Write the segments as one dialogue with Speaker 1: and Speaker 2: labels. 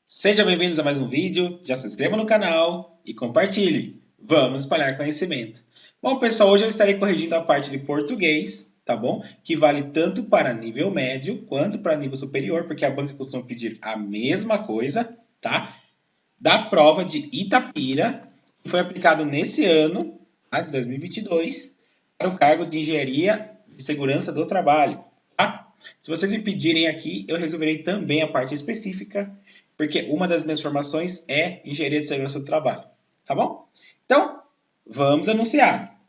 Speaker 1: Sejam bem-vindos a mais um vídeo. Já se inscreva no canal e compartilhe. Vamos espalhar conhecimento. Bom, pessoal, hoje eu estarei corrigindo a parte de português, tá bom? Que vale tanto para nível médio quanto para nível superior, porque a banca costuma pedir a mesma coisa, tá? Da prova de Itapira, que foi aplicado nesse ano, tá? De 2022, para o cargo de Engenharia de Segurança do Trabalho, tá? Se vocês me pedirem aqui, eu resolverei também a parte específica, porque uma das minhas formações é Engenharia de Segurança do Trabalho, tá bom? Então, vamos anunciar.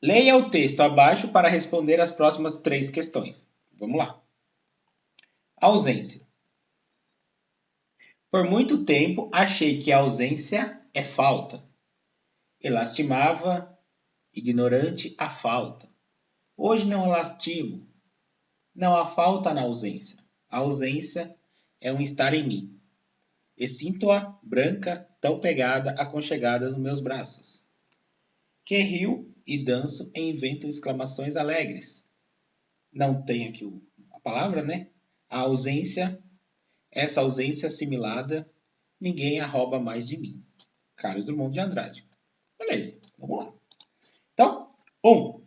Speaker 1: Leia o texto abaixo para responder as próximas 3 questões. Vamos lá. Ausência. Por muito tempo achei que a ausência é falta. E lastimava, ignorante, a falta. Hoje não lastimo. Não há falta na ausência. A ausência é um estar em mim. E sinto-a branca, tão pegada, aconchegada nos meus braços. Que rio e danço e invento exclamações alegres. Não tem aqui a palavra, né? A ausência, essa ausência assimilada, ninguém a rouba mais de mim. Carlos Drummond de Andrade. Beleza, vamos lá. Então, 1.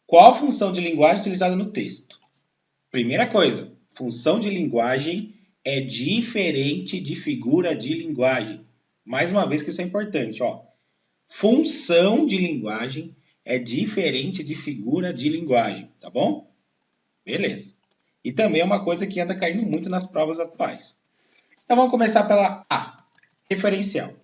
Speaker 1: Qual a função de linguagem utilizada no texto? Primeira coisa, função de linguagem é diferente de figura de linguagem. Mais uma vez que isso é importante, ó. Função de linguagem é diferente de figura de linguagem, tá bom? Beleza. E também é uma coisa que anda caindo muito nas provas atuais. Então vamos começar pela A, referencial.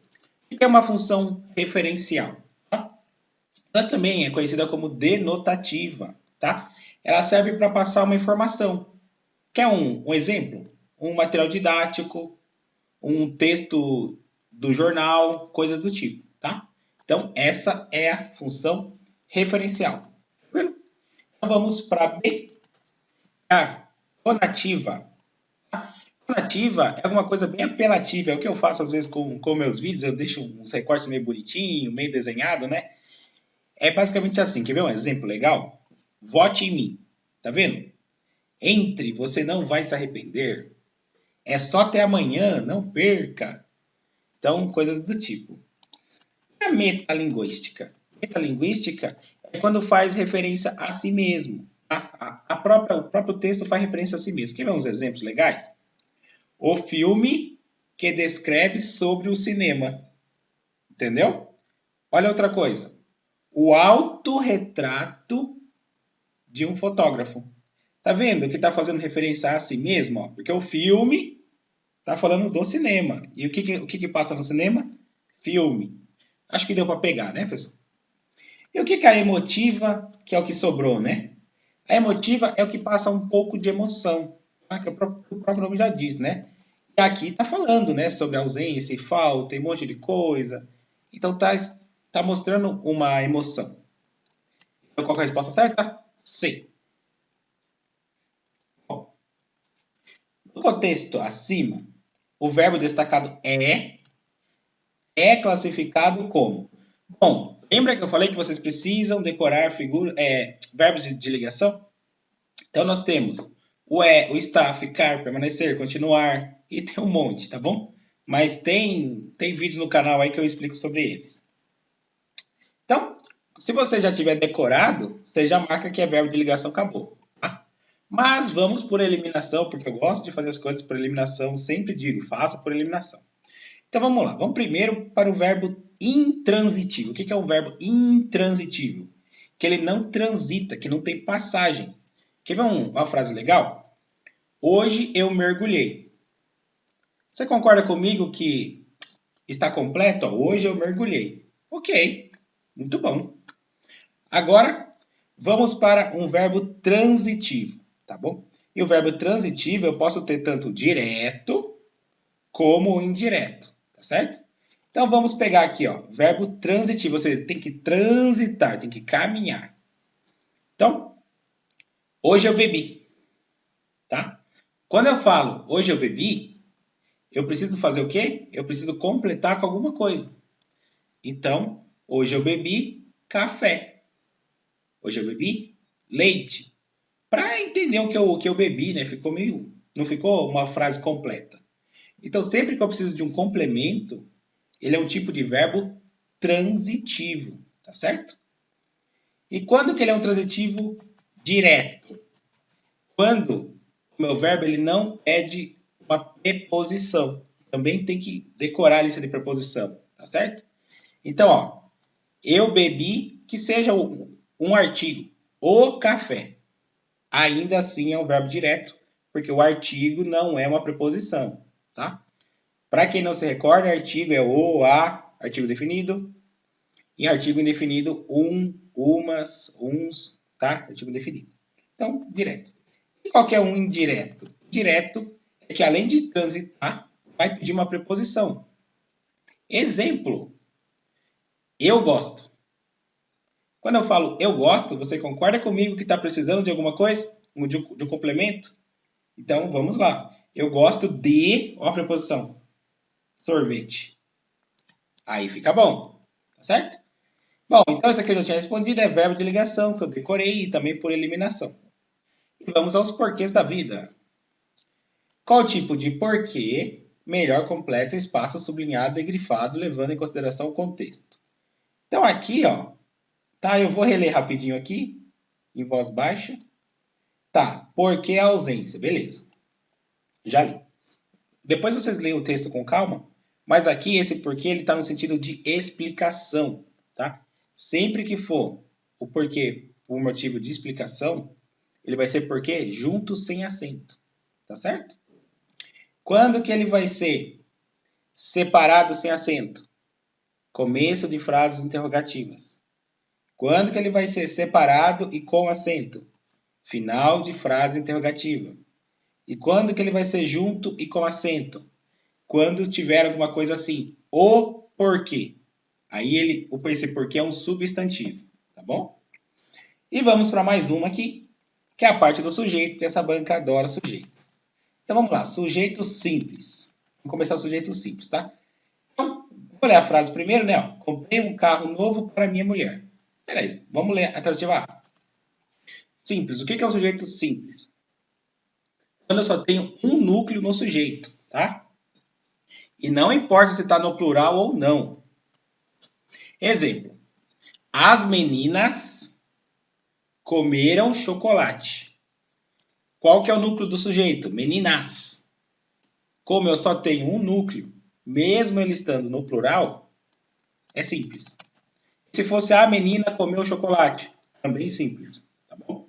Speaker 1: O que é uma função referencial? Ela também é conhecida como denotativa, tá? Ela serve para passar uma informação. Quer um exemplo? Um material didático, um texto do jornal, coisas do tipo, tá? Então, essa é a função referencial. Então, vamos para B. A conativa. A conativa é alguma coisa bem apelativa. É o que eu faço às vezes com meus vídeos. Eu deixo uns recortes meio bonitinho, meio desenhado, né? É basicamente assim. Quer ver um exemplo legal? Vote em mim. Tá vendo? Entre, você não vai se arrepender. É só até amanhã, não perca. Então, coisas do tipo. A metalinguística. Metalinguística é quando faz referência a si mesmo. O próprio texto faz referência a si mesmo. Quer ver uns exemplos legais? O filme que descreve sobre o cinema. Entendeu? Olha outra coisa. O autorretrato de um fotógrafo. Tá vendo que tá fazendo referência a si mesmo? Ó? Porque o filme tá falando do cinema. E o que passa no cinema? Filme. Acho que deu para pegar, né, pessoal? E o que é a emotiva, que é o que sobrou, né? A emotiva é o que passa um pouco de emoção, tá? Que o próprio nome já diz, né? E aqui está falando, né, sobre ausência e falta, e um monte de coisa. Então tá mostrando uma emoção. Então, qual é a resposta certa? C. Bom, no contexto acima, o verbo destacado é classificado como. Bom, lembra que eu falei que vocês precisam decorar verbos de ligação? Então nós temos o estar, ficar, permanecer, continuar e tem um monte, tá bom? Mas tem vídeos no canal aí que eu explico sobre eles. Então, se você já tiver decorado, você já marca que é verbo de ligação, acabou. Tá? Mas vamos por eliminação, porque eu gosto de fazer as coisas por eliminação, sempre digo, faça por eliminação. Então vamos lá, vamos primeiro para o verbo intransitivo. O que é um verbo intransitivo? Que ele não transita, que não tem passagem. Quer ver uma frase legal? Hoje eu mergulhei. Você concorda comigo que está completo? Hoje eu mergulhei. Ok, muito bom. Agora, vamos para um verbo transitivo, tá bom? E o verbo transitivo eu posso ter tanto direto como indireto, tá certo? Então vamos pegar aqui, ó, verbo transitivo. Você tem que transitar, tem que caminhar. Então, hoje eu bebi, tá? Quando eu falo hoje eu bebi, eu preciso fazer o quê? Eu preciso completar com alguma coisa. Então, hoje eu bebi café. Hoje eu bebi leite. Para entender o que eu bebi, né? Ficou meio Não ficou uma frase completa. Então, sempre que eu preciso de um complemento, ele é um tipo de verbo transitivo, tá certo? E quando que ele é um transitivo direto? Quando o meu verbo ele não pede uma preposição. Também tem que decorar a lista de preposição, tá certo? Então, ó, eu bebi, que seja um artigo, o café. Ainda assim é um verbo direto, porque o artigo não é uma preposição, tá? Para quem não se recorda, artigo é o, a, artigo definido, e artigo indefinido, umas, uns, tá? Artigo definido. Então, direto. E qual que é um indireto? Direto é que além de transitar, vai pedir uma preposição. Exemplo, eu gosto. Quando eu falo eu gosto, você concorda comigo que está precisando de alguma coisa? De um complemento? Então, vamos lá. Eu gosto de, ó a preposição, sorvete. Aí fica bom, tá certo? Bom, então esse aqui eu já tinha respondido, é verbo de ligação, que eu decorei e também por eliminação. E vamos aos porquês da vida. Qual tipo de porquê melhor completa o espaço sublinhado e grifado, levando em consideração o contexto? Então aqui, ó, tá, eu vou reler rapidinho aqui, em voz baixa. Tá, porquê a ausência, beleza. Já li. Depois vocês leem o texto com calma, mas aqui esse porquê ele está no sentido de explicação, tá? Sempre que for o porquê por motivo de explicação, ele vai ser porquê junto sem acento, tá certo? Quando que ele vai ser separado sem acento? Começo de frases interrogativas. Quando que ele vai ser separado e com acento? Final de frase interrogativa. E quando que ele vai ser junto e com acento? Quando tiver alguma coisa assim, o porquê. Aí esse porquê é um substantivo, tá bom? E vamos para mais uma aqui, que é a parte do sujeito, que essa banca adora sujeito. Então vamos lá, sujeito simples. Vamos começar o sujeito simples, tá? Então, vou ler a frase primeiro, né? Ó, comprei um carro novo para minha mulher. Beleza, vamos ler a alternativa A. Simples. O que é um sujeito simples? Quando eu só tenho um núcleo no sujeito, tá? E não importa se está no plural ou não. Exemplo. As meninas comeram chocolate. Qual que é o núcleo do sujeito? Meninas. Como eu só tenho um núcleo, mesmo ele estando no plural, é simples. Se fosse a menina comeu chocolate, também simples, tá bom?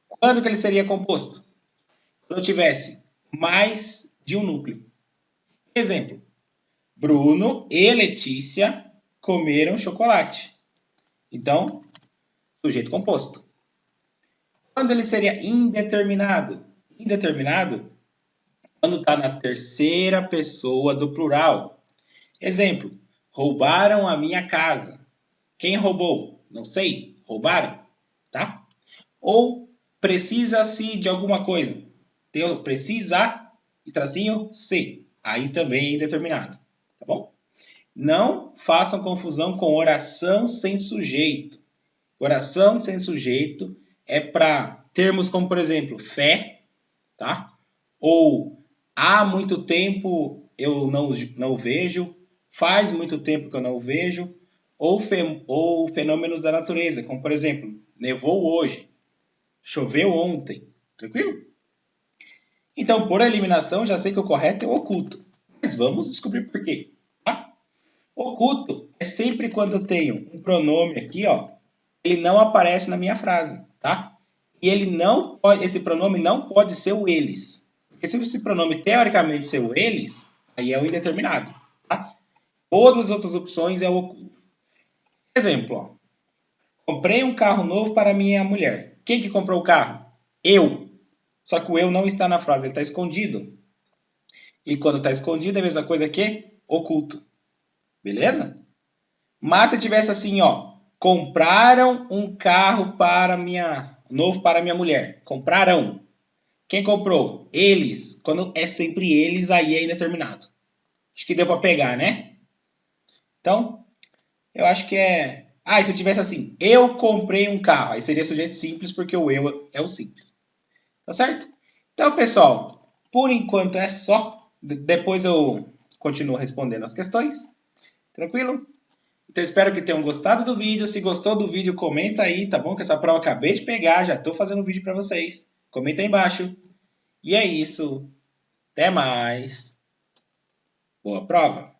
Speaker 1: Quando que ele seria composto? Quando eu tivesse mais de um núcleo. Exemplo, Bruno e Letícia comeram chocolate. Então, sujeito composto. Quando ele seria indeterminado? Indeterminado quando está na terceira pessoa do plural. Exemplo, roubaram a minha casa. Quem roubou? Não sei. Roubaram, tá? Ou precisa-se de alguma coisa. Tem precisa e tracinho se. Aí também é indeterminado, tá bom? Não façam confusão com oração sem sujeito. Oração sem sujeito é para termos como, por exemplo, fé, tá? Ou há muito tempo eu não o vejo, faz muito tempo que eu não o vejo, ou fenômenos da natureza, como, por exemplo, nevou hoje, choveu ontem, tranquilo? Então, por eliminação, já sei que o correto é o oculto. Mas vamos descobrir por quê. Tá? Oculto é sempre quando eu tenho um pronome aqui, ó, ele não aparece na minha frase, tá? E esse pronome não pode ser o eles. Porque se esse pronome teoricamente ser o eles, aí é o indeterminado, tá? Todas as outras opções é o oculto. Exemplo, ó. Comprei um carro novo para minha mulher. Quem que comprou o carro? Eu. Só que o eu não está na frase, ele está escondido. E quando está escondido é a mesma coisa que oculto. Beleza? Mas se tivesse assim, ó, compraram um carro novo para minha mulher. Compraram. Quem comprou? Eles. Quando é sempre eles, aí é indeterminado. Acho que deu para pegar, né? Então, eu acho que é... Ah, e se tivesse assim, eu comprei um carro, aí seria sujeito simples porque o eu é o simples. Tá certo? Então, pessoal, Por enquanto é só. Depois eu continuo respondendo as questões. Tranquilo? Então espero que tenham gostado do vídeo. Se gostou do vídeo, comenta aí, tá bom? Que essa prova eu acabei de pegar, já tô fazendo um vídeo para vocês. Comenta aí embaixo. E é isso. Até mais. Boa prova!